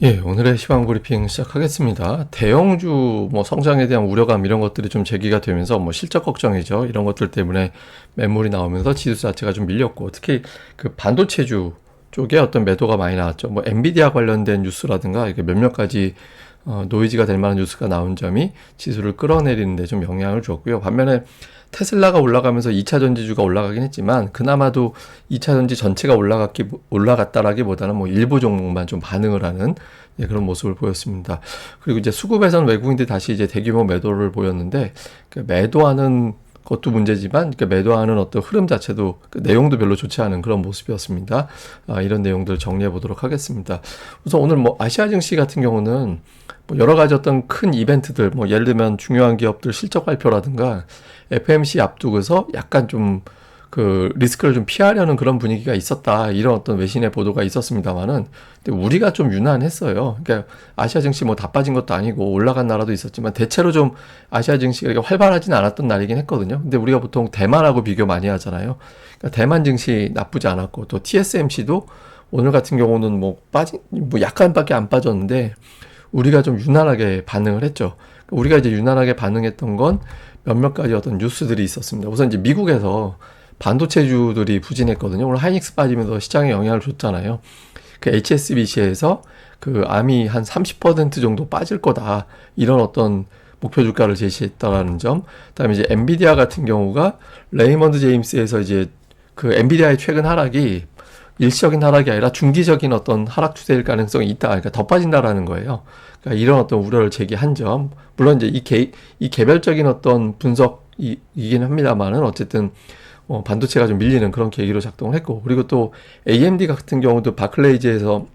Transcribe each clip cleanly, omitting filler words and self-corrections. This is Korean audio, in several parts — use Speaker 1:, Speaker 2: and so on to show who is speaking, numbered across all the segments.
Speaker 1: 예, 오늘의 시황 브리핑 시작하겠습니다. 대형주 성장에 대한 우려감 이런 것들이 좀 제기가 되면서 실적 걱정이죠. 이런 것들 때문에 매물이 나오면서 지수 자체가 좀 밀렸고, 특히 그 반도체주 쪽에 어떤 매도가 많이 나왔죠. 엔비디아 관련된 뉴스라든가 이게 몇몇 가지 노이즈가 될 만한 뉴스가 나온 점이 지수를 끌어내리는데 좀 영향을 줬고요. 반면에 테슬라가 올라가면서 2차 전지주가 올라가긴 했지만 그나마도 2차 전지 전체가 올라갔다라기보다는 일부 종목만 좀 반응을 하는 그런 모습을 보였습니다. 그리고 이제 수급에서는 외국인들이 다시 이제 대규모 매도를 보였는데 그 매도하는 것도 문제지만 그 매도하는 어떤 흐름 자체도 그 내용도 별로 좋지 않은 그런 모습이었습니다. 이런 내용들을 정리해 보도록 하겠습니다. 우선 오늘 아시아 증시 같은 경우는 여러 가지 어떤 큰 이벤트들 예를 들면 중요한 기업들 실적 발표라든가 FMC 앞두고서 약간 좀 그 리스크를 좀 피하려는 그런 분위기가 있었다, 이런 어떤 외신의 보도가 있었습니다만은 우리가 좀 유난했어요. 그러니까 아시아 증시 다 빠진 것도 아니고 올라간 나라도 있었지만 대체로 좀 아시아 증시가 이렇게 활발하진 않았던 날이긴 했거든요. 근데 우리가 보통 대만하고 비교 많이 하잖아요. 그러니까 대만 증시 나쁘지 않았고, 또 TSMC도 오늘 같은 경우는 약간밖에 안 빠졌는데 우리가 좀 유난하게 반응을 했죠. 우리가 이제 유난하게 반응했던 건 몇몇 가지 어떤 뉴스들이 있었습니다. 우선 이제 미국에서 반도체주들이 부진했거든요. 오늘 하이닉스 빠지면서 시장에 영향을 줬잖아요. 그 HSBC에서 그 암이 한 30% 정도 빠질 거다, 이런 어떤 목표 주가를 제시했다라는 점. 그다음에 이제 엔비디아 같은 경우가 레이먼드 제임스에서 이제 그 엔비디아의 최근 하락이 일시적인 하락이 아니라 중기적인 어떤 하락 추세일 가능성이 있다, 그러니까 더 빠진다라는 거예요. 그러니까 이런 어떤 우려를 제기한 점. 물론 이제 이 개별적인 어떤 분석이긴 합니다만은 어쨌든 반도체가 좀 밀리는 그런 계기로 작동을 했고, 그리고 또 AMD 같은 경우도 바클레이즈에서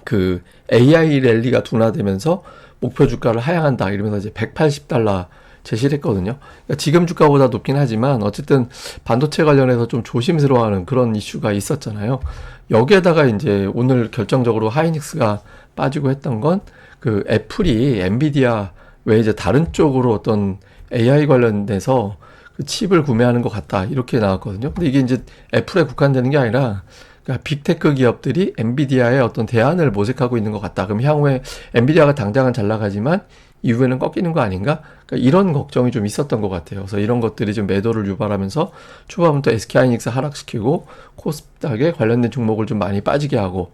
Speaker 1: 그 AI 랠리가 둔화되면서 목표 주가를 하향한다 이러면서 이제 $180 제시를 했거든요. 그러니까 지금 주가보다 높긴 하지만 어쨌든 반도체 관련해서 좀 조심스러워하는 그런 이슈가 있었잖아요. 여기에다가 이제 오늘 결정적으로 하이닉스가 빠지고 했던 건 그 애플이 엔비디아 외에 이제 다른 쪽으로 어떤 AI 관련돼서 그 칩을 구매하는 것 같다, 이렇게 나왔거든요. 근데 이게 이제 애플에 국한되는 게 아니라 그러니까 빅테크 기업들이 엔비디아의 어떤 대안을 모색하고 있는 것 같다. 그럼 향후에 엔비디아가 당장은 잘 나가지만 이후에는 꺾이는 거 아닌가? 그러니까 이런 걱정이 좀 있었던 것 같아요. 그래서 이런 것들이 좀 매도를 유발하면서 초반부터 SK하이닉스 하락시키고 코스닥에 관련된 종목을 좀 많이 빠지게 하고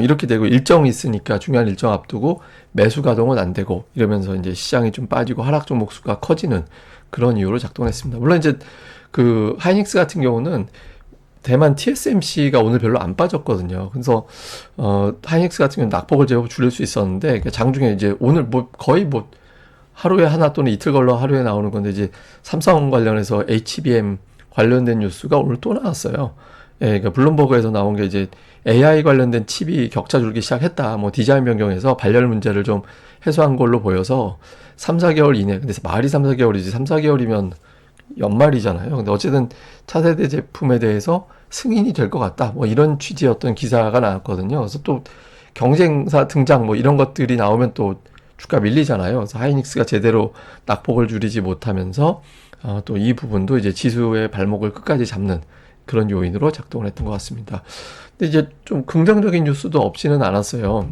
Speaker 1: 이렇게 되고, 일정이 있으니까 중요한 일정 앞두고 매수 가동은 안 되고 이러면서 이제 시장이 좀 빠지고 하락 종목 수가 커지는 그런 이유로 작동했습니다. 물론 이제 그 하이닉스 같은 경우는 대만 TSMC가 오늘 별로 안 빠졌거든요. 그래서 하이닉스 같은 경우는 낙폭을 제법 줄일 수 있었는데 장중에 이제 오늘 거의 하루에 하나 또는 이틀 걸러 하루에 나오는 건데, 이제 삼성 관련해서 HBM 관련된 뉴스가 오늘 또 나왔어요. 예, 그러니까 블룸버그에서 나온 게 이제 AI 관련된 칩이 격차 줄기 시작했다. 디자인 변경해서 발열 문제를 좀 해소한 걸로 보여서 3, 4개월 이내, 근데 말이 3, 4개월이지 3, 4개월이면 연말이잖아요. 근데 어쨌든 차세대 제품에 대해서 승인이 될 것 같다, 이런 취지의 어떤 기사가 나왔거든요. 그래서 또 경쟁사 등장 이런 것들이 나오면 또 주가 밀리잖아요. 그래서 하이닉스가 제대로 낙폭을 줄이지 못하면서 또 이 부분도 이제 지수의 발목을 끝까지 잡는 그런 요인으로 작동을 했던 것 같습니다. 근데 이제 좀 긍정적인 뉴스도 없지는 않았어요.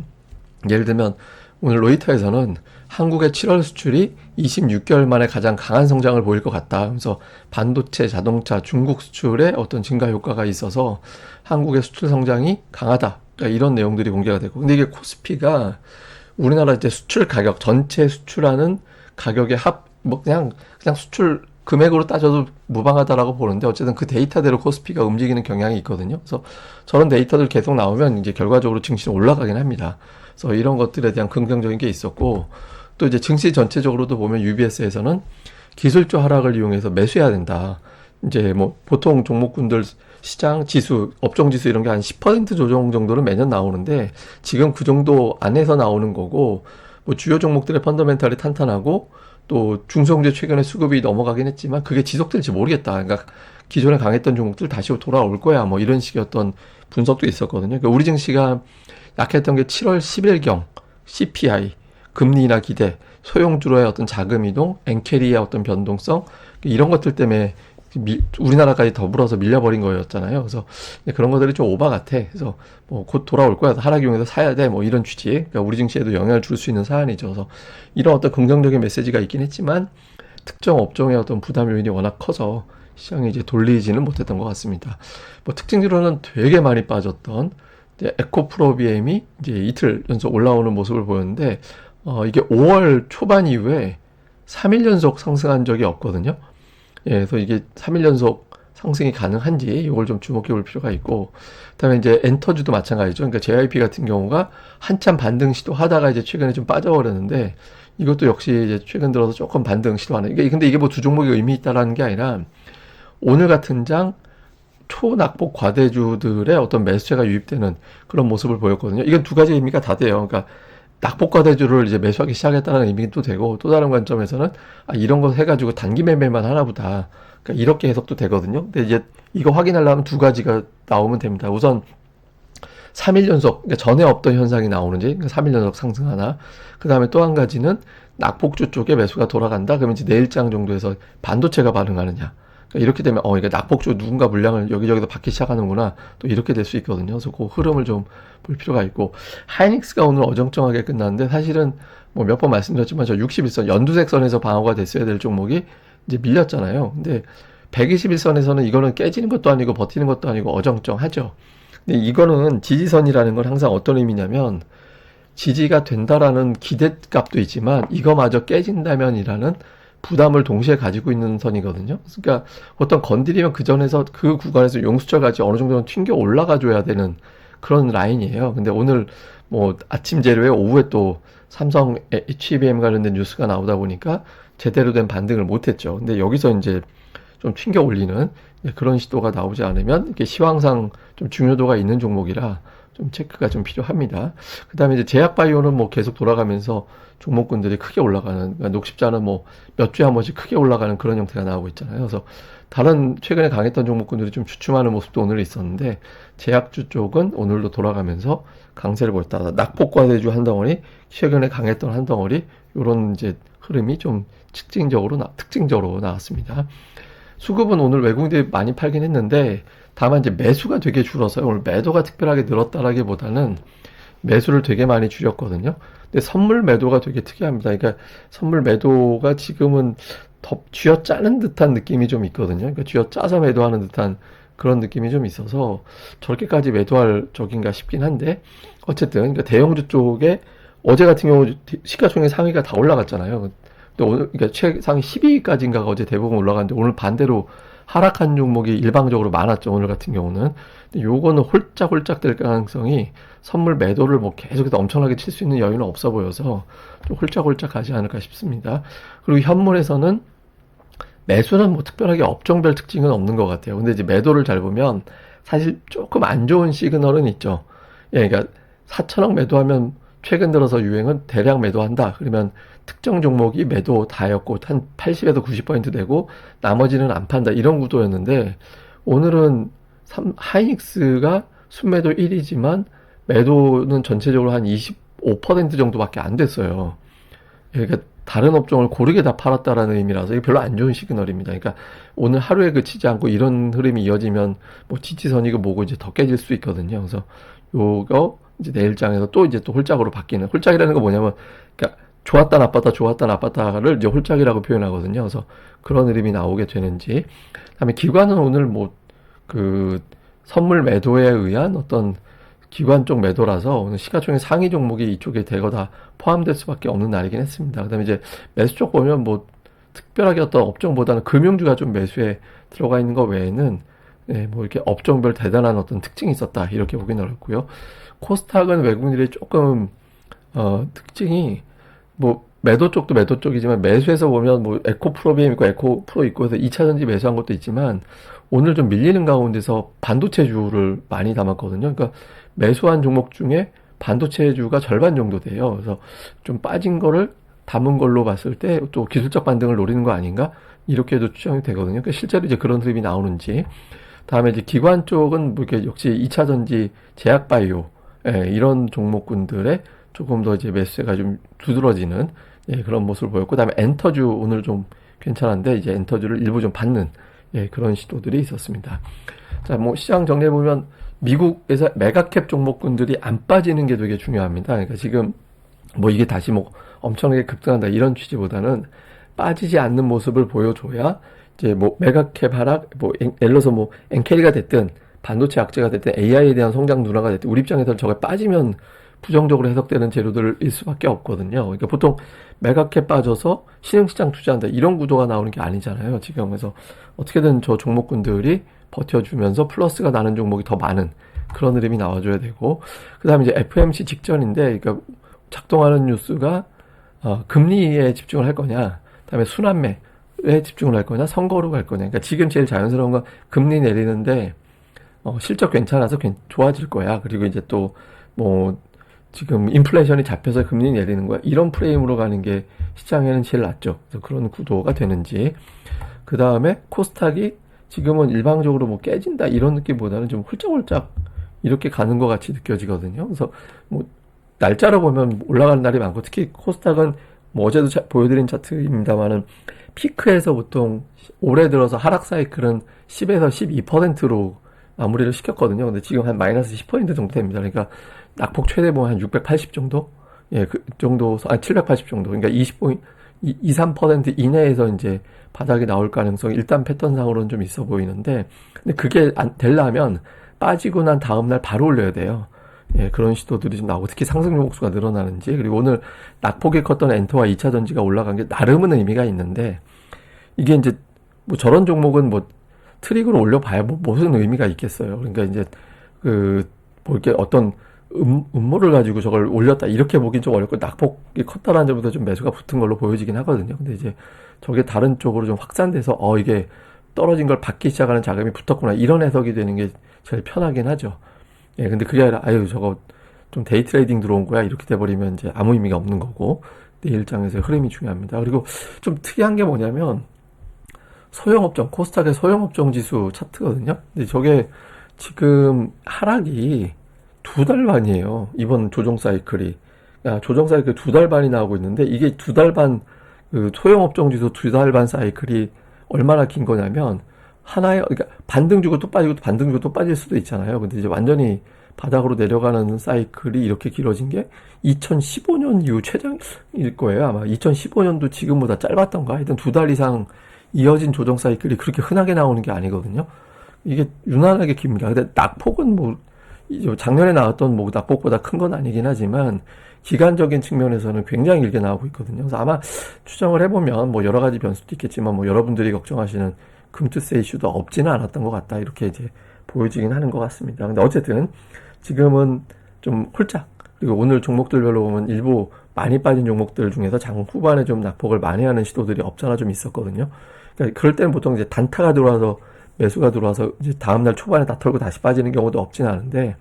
Speaker 1: 예를 들면 오늘 로이터에서는 한국의 7월 수출이 26개월 만에 가장 강한 성장을 보일 것 같다. 그래서 반도체, 자동차, 중국 수출에 어떤 증가 효과가 있어서 한국의 수출 성장이 강하다, 그러니까 이런 내용들이 공개가 되고, 근데 이게 코스피가 우리나라 이제 수출 가격, 전체 수출하는 가격의 그냥 수출 금액으로 따져도 무방하다라고 보는데, 어쨌든 그 데이터대로 코스피가 움직이는 경향이 있거든요. 그래서 저런 데이터들 계속 나오면 이제 결과적으로 증시는 올라가긴 합니다. 그래서 이런 것들에 대한 긍정적인 게 있었고, 또 이제 증시 전체적으로도 보면 UBS에서는 기술적 하락을 이용해서 매수해야 된다. 이제 보통 종목군들 시장 지수, 업종 지수 이런 게 한 10% 조정 정도는 매년 나오는데 지금 그 정도 안에서 나오는 거고, 주요 종목들의 펀더멘탈이 탄탄하고 또 중성재 최근에 수급이 넘어가긴 했지만 그게 지속될지 모르겠다. 그러니까 기존에 강했던 종목들 다시 돌아올 거야, 이런 식의 어떤 분석도 있었거든요. 그러니까 우리 증시가 약했던 게 7월 10일경 CPI, 금리 인하 기대, 소형주로의 어떤 자금 이동, 엔캐리의 어떤 변동성, 이런 것들 때문에 우리나라까지 더불어서 밀려버린 거였잖아요. 그래서 그런 것들이 좀 오바 같아. 그래서 뭐 곧 돌아올 거야. 하락 이용해서 사야 돼. 뭐 이런 취지. 그러니까 우리 증시에도 영향을 줄 수 있는 사안이죠. 그래서 이런 어떤 긍정적인 메시지가 있긴 했지만 특정 업종의 어떤 부담 요인이 워낙 커서 시장이 이제 돌리지는 못했던 것 같습니다. 뭐 특징적으로는 되게 많이 빠졌던 이제 에코프로비엠이 이제 이틀 연속 올라오는 모습을 보였는데 이게 5월 초반 이후에 3일 연속 상승한 적이 없거든요. 예, 그래서 이게 3일 연속 상승이 가능한지 이걸 좀 주목해 볼 필요가 있고, 그다음에 이제 엔터주도 마찬가지죠. 그러니까 JYP 같은 경우가 한참 반등 시도하다가 이제 최근에 좀 빠져버렸는데 이것도 역시 이제 최근 들어서 조금 반등 시도하는. 이게 근데 이게 뭐 두 종목이 의미 있다라는 게 아니라 오늘 같은 장 초낙폭 과대주들의 어떤 매수세가 유입되는 그런 모습을 보였거든요. 이건 두 가지 의미가 다 돼요. 그러니까 낙폭 과대주를 이제 매수하기 시작했다는 의미도 되고, 또 다른 관점에서는 이런 거 해가지고 단기 매매만 하나 보다. 그러니까 이렇게 해석도 되거든요. 근데 이제 이거 확인하려면 두 가지가 나오면 됩니다. 우선 3일 연속, 그러니까 전에 없던 현상이 나오는지, 그러니까 3일 연속 상승하나. 그 다음에 또 한 가지는 낙폭주 쪽에 매수가 돌아간다. 그러면 이제 내일장 정도에서 반도체가 반응하느냐. 그러니까 이렇게 되면 이게 낙폭주 누군가 물량을 여기저기서 받기 시작하는구나. 또 이렇게 될 수 있거든요. 그래서 그 흐름을 좀 볼 필요가 있고, 하이닉스가 오늘 어정쩡하게 끝났는데 사실은 뭐 몇 번 말씀드렸지만 저 61선 연두색 선에서 방어가 됐어야 될 종목이 이제 밀렸잖아요. 근데 121선에서는 이거는 깨지는 것도 아니고 버티는 것도 아니고 어정쩡하죠. 근데 이거는 지지선이라는 건 항상 어떤 의미냐면 지지가 된다라는 기대값도 있지만 이거마저 깨진다면이라는 부담을 동시에 가지고 있는 선이거든요. 그러니까 어떤 건드리면 그 전에서 그 구간에서 용수철까지 어느 정도는 튕겨 올라가 줘야 되는 그런 라인이에요. 근데 오늘 뭐 아침 재료에 오후에 또 삼성 HBM 관련된 뉴스가 나오다 보니까 제대로 된 반등을 못했죠. 근데 여기서 이제 좀 튕겨 올리는 그런 시도가 나오지 않으면 이게 시황상 좀 중요도가 있는 종목이라 좀 체크가 좀 필요합니다. 그 다음에 이제 제약바이오는 뭐 계속 돌아가면서 종목군들이 크게 올라가는, 그러니까 녹십자는 뭐 몇 주에 한 번씩 크게 올라가는 그런 형태가 나오고 있잖아요. 그래서 다른 최근에 강했던 종목군들이 좀 주춤하는 모습도 오늘 있었는데 제약주 쪽은 오늘도 돌아가면서 강세를 보였다. 낙폭과대주 한 덩어리, 최근에 강했던 한 덩어리, 요런 이제 흐름이 좀 특징적으로 나왔습니다. 수급은 오늘 외국인들이 많이 팔긴 했는데 다만 이제 매수가 되게 줄어서요. 오늘 매도가 특별하게 늘었다라기보다는 매수를 되게 많이 줄였거든요. 근데 선물 매도가 되게 특이합니다. 그러니까 선물 매도가 지금은 더 쥐어짜는 듯한 느낌이 좀 있거든요. 그러니까 쥐어짜서 매도하는 듯한 그런 느낌이 좀 있어서 저렇게까지 매도할 적인가 싶긴 한데, 어쨌든 그러니까 대형주 쪽에 어제 같은 경우 시가총액 상위가 다 올라갔잖아요. 근데 오늘 그러니까 최상위 10위까지인가가 어제 대부분 올라갔는데 오늘 반대로 하락한 종목이 일방적으로 많았죠. 오늘 같은 경우는. 근데 요거는 홀짝홀짝 될 가능성이, 선물 매도를 뭐 계속해서 엄청나게 칠 수 있는 여유는 없어 보여서 좀 홀짝홀짝 가지 않을까 싶습니다. 그리고 현물에서는 매수는 뭐 특별하게 업종별 특징은 없는 것 같아요. 근데 이제 매도를 잘 보면 사실 조금 안 좋은 시그널은 있죠. 예, 그러니까 4천억 매도하면 최근 들어서 유행은 대량 매도한다. 그러면 특정 종목이 매도 다였고 한 80에서 90% 되고 나머지는 안 판다. 이런 구도였는데 오늘은 하이닉스가 순매도 1위지만 매도는 전체적으로 한 25% 정도밖에 안 됐어요. 그러니까 다른 업종을 고르게 다 팔았다라는 의미라서 이게 별로 안 좋은 시그널입니다. 그러니까 오늘 하루에 그치지 않고 이런 흐름이 이어지면 뭐 지지선이고 뭐고 이제 더 깨질 수 있거든요. 그래서 요거 이제 내일장에서 또 이제 또 홀짝으로 바뀌는, 홀짝이라는 거 뭐냐면 그러니까 좋았다 나빴다 좋았다 나빴다를 이제 홀짝이라고 표현하거든요. 그래서 그런 흐름이 나오게 되는지. 그다음에 기관은 오늘 뭐 그 선물 매도에 의한 어떤 기관 쪽 매도라서 오늘 시가총액 상위 종목이 이쪽에 대거 다 포함될 수밖에 없는 날이긴 했습니다. 그다음에 이제 매수 쪽 보면 뭐 특별하게 어떤 업종보다는 금융주가 좀 매수에 들어가 있는 거 외에는 뭐 이렇게 업종별 대단한 어떤 특징이 있었다 이렇게 보기는 어렵고요. 코스닥은 외국인들이 조금 특징이 뭐 매도 쪽도 매도 쪽이지만 매수해서 보면 뭐 에코프로비엠 있고 에코프로 있고 해서 2차전지 매수한 것도 있지만 오늘 좀 밀리는 가운데서 반도체주를 많이 담았거든요. 그러니까 매수한 종목 중에 반도체주가 절반 정도 돼요. 그래서 좀 빠진 거를 담은 걸로 봤을 때 또 기술적 반등을 노리는 거 아닌가? 이렇게도 추정이 되거든요. 그러니까 실제로 이제 그런 흐름이 나오는지. 다음에 이제 기관 쪽은 뭐 이렇게 역시 2차전지, 제약바이오, 이런 종목군들의 조금 더 이제 매수세가 좀 두드러지는 그런 모습을 보였고, 그다음에 엔터주 오늘 좀 괜찮은데 이제 엔터주를 일부 좀 받는 예, 그런 시도들이 있었습니다. 자, 뭐 시장 정리해 보면 미국에서 메가캡 종목군들이 안 빠지는 게 되게 중요합니다. 그러니까 지금 뭐 이게 다시 뭐 엄청나게 급등한다 이런 취지보다는 빠지지 않는 모습을 보여줘야 이제 뭐 메가캡 하락, 뭐 예를 들어서 뭐 엔캐리가 됐든 반도체 악재가 됐든 AI에 대한 성장 둔화가 됐든 우리 입장에서는 저게 빠지면 부정적으로 해석되는 재료들일 수밖에 없거든요. 그러니까 보통 메가캡 빠져서 신흥시장 투자한다 이런 구도가 나오는 게 아니잖아요. 지금 그래서 어떻게든 저 종목군들이 버텨주면서 플러스가 나는 종목이 더 많은 그런 흐름이 나와줘야 되고, 그 다음에 이제 FOMC 직전인데, 그러니까 작동하는 뉴스가 금리에 집중을 할 거냐, 그다음에 순환매에 집중을 할 거냐, 선거로 갈 거냐. 그러니까 지금 제일 자연스러운 건 금리 내리는데 실적 괜찮아서 좋아질 거야. 그리고 이제 또 뭐 지금 인플레이션이 잡혀서 금리 내리는 거야. 이런 프레임으로 가는 게 시장에는 제일 낫죠. 그래서 그런 구도가 되는지. 그 다음에 코스닥이 지금은 일방적으로 뭐 깨진다 이런 느낌보다는 좀 훌쩍훌쩍 이렇게 가는 것 같이 느껴지거든요. 그래서 뭐 날짜로 보면 올라가는 날이 많고, 특히 코스닥은 뭐 어제도 보여드린 차트입니다만은 피크에서 보통 올해 들어서 하락 사이클은 10에서 12%로 마무리를 시켰거든요. 근데 지금 한 마이너스 10% 정도 됩니다. 그러니까 낙폭 최대 보면 한 680 정도? 예, 그 정도, 780 정도. 그러니까 20포인트, 2, 3% 이내에서 이제 바닥이 나올 가능성이 일단 패턴상으로는 좀 있어 보이는데, 근데 그게 되려면 빠지고 난 다음날 바로 올려야 돼요. 예, 그런 시도들이 좀 나오고, 특히 상승 종목수가 늘어나는지, 그리고 오늘 낙폭이 컸던 엔터와 2차 전지가 올라간 게 나름은 의미가 있는데, 이게 이제 뭐 저런 종목은 뭐 트릭으로 올려봐야 뭐 무슨 의미가 있겠어요. 그러니까 이제 뭐 이렇게 어떤 음모를 가지고 저걸 올렸다 이렇게 보긴 좀 어렵고, 낙폭이 컸다라는 점에서 좀 매수가 붙은 걸로 보여지긴 하거든요. 근데 이제 저게 다른 쪽으로 좀 확산돼서 이게 떨어진 걸 받기 시작하는 자금이 붙었구나 이런 해석이 되는 게 제일 편하긴 하죠. 예, 근데 그게 아니라 저거 좀 데이 트레이딩 들어온 거야 이렇게 돼버리면 이제 아무 의미가 없는 거고, 내일장에서의 흐름이 중요합니다. 그리고 좀 특이한 게 뭐냐면 소형업종, 코스닥의 소형업종 지수 차트거든요. 근데 저게 지금 하락이 2달 반이에요. 이번 조정 사이클이. 조정 사이클 2달 반이 나오고 있는데, 이게 2달 반, 소형업종 지수 2달 반 사이클이 얼마나 긴 거냐면, 그러니까 반등 주고 또 빠지고 반등 주고 또 빠질 수도 있잖아요. 근데 이제 완전히 바닥으로 내려가는 사이클이 이렇게 길어진 게 2015년 이후 최장일 거예요. 아마 2015년도 지금보다 짧았던가? 하여튼 2달 이상 이어진 조정 사이클이 그렇게 흔하게 나오는 게 아니거든요. 이게 유난하게 깁니다. 근데 낙폭은 뭐 작년에 나왔던 뭐 낙폭보다 큰 건 아니긴 하지만 기간적인 측면에서는 굉장히 길게 나오고 있거든요. 그래서 아마 추정을 해보면 뭐 여러 가지 변수도 있겠지만 뭐 여러분들이 걱정하시는 금투세 이슈도 없지는 않았던 것 같다 이렇게 이제 보여지긴 하는 것 같습니다. 근데 어쨌든 지금은 좀 홀짝, 그리고 오늘 종목들별로 보면 일부 많이 빠진 종목들 중에서 장 후반에 좀 낙폭을 많이 하는 시도들이 없잖아 좀 있었거든요. 그러니까 그럴 때는 보통 이제 단타가 들어와서 매수가 들어와서 이제 다음날 초반에 다 털고 다시 빠지는 경우도 없진 않은데,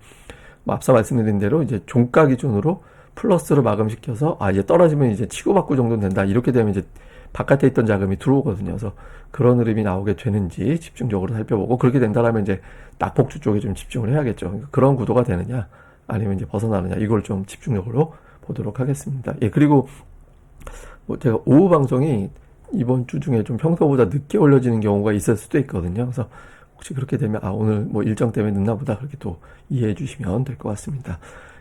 Speaker 1: 뭐 앞서 말씀드린 대로 이제 종가 기준으로 플러스로 마감시켜서 이제 떨어지면 이제 치고받고 정도는 된다 이렇게 되면 이제 바깥에 있던 자금이 들어오거든요. 그래서 그런 흐름이 나오게 되는지 집중적으로 살펴보고, 그렇게 된다라면 이제 낙폭주 쪽에 좀 집중을 해야겠죠. 그러니까 그런 구도가 되느냐 아니면 이제 벗어나느냐 이걸 좀 집중적으로 보도록 하겠습니다. 예, 그리고 뭐 제가 오후 방송이 이번 주 중에 좀 평소보다 늦게 올려지는 경우가 있을 수도 있거든요. 그래서 혹시 그렇게 되면 오늘 뭐 일정 때문에 늦나 보다 그렇게 또 이해해 주시면 될 것 같습니다.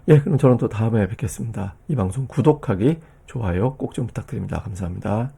Speaker 1: 예, 그럼 저는 또 다음에 뵙겠습니다. 이 방송 구독하기, 좋아요 꼭 좀 부탁드립니다. 감사합니다.